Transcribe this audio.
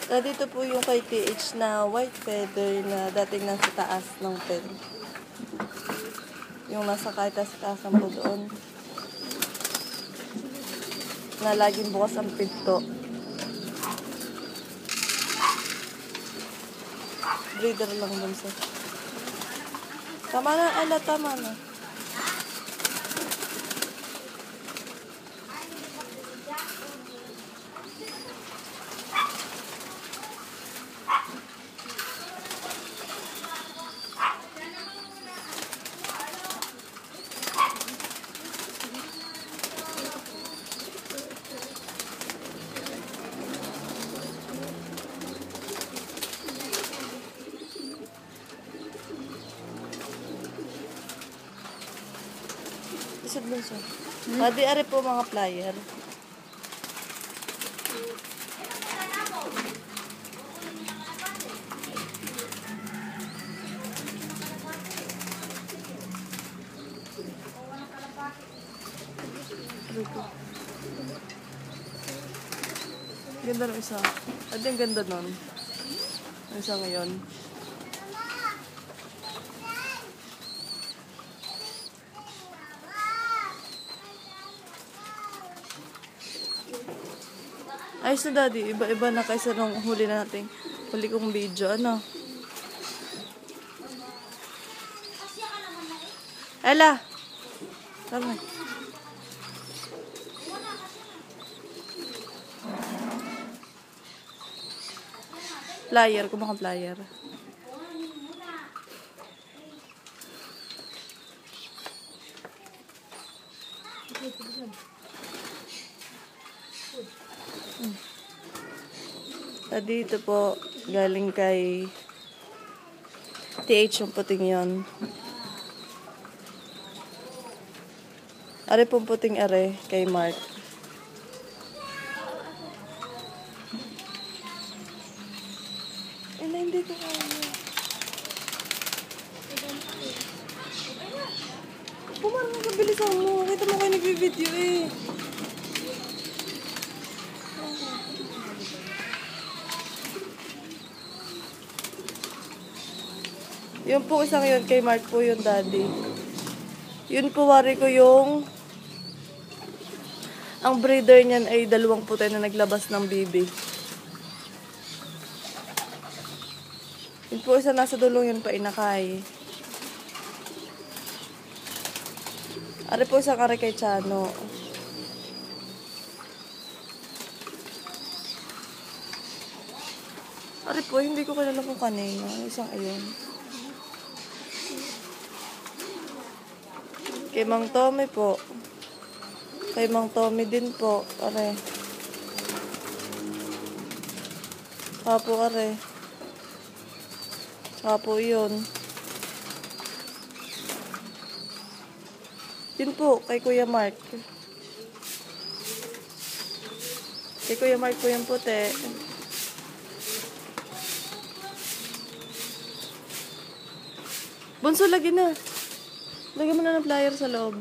Dito po yung kay TH na white feather na dating nasa taas ng pen. Yung nasa kaitas-kasan po doon. Na laging bukas ang pinto. Breeder lang dun sa. Tama na, ala, tama na. Isod lang siya. Pwede are po mga flyer. Ganda ng isa. At yung ganda nun. Ang isa ngayon. Ayos na daddy. Iba-iba na kaysa nung huli natin. Huli kong video. Ano? Ella! Tama. Flyer. Kumuha kang flyer. Dito po, galing kay TH yung puting yon. Are pong puting are kay Mark. Na hindi ko kaya. Pumarang nagabilisan mo. Kita mo kayo nag-video eh. Yun po isang yun, kay Mark po yung daddy. Yun po wari ko yung ang breeder niyan ay 2 puti na naglabas ng baby. Yun po isa nasa dulong yun pa inakay. Ari po isang are kay Chano. Ari po, hindi ko kilala kung kanino. Isang ayun. Kay Mang Tommy po. Kay Mang Tommy din po. Are. Saka po are. Saka po yun. Yun po, kay Kuya Mark. Kay Kuya Mark po yung puti. Bunso, lagi na. Lagyan mo na ng flyer sa loob.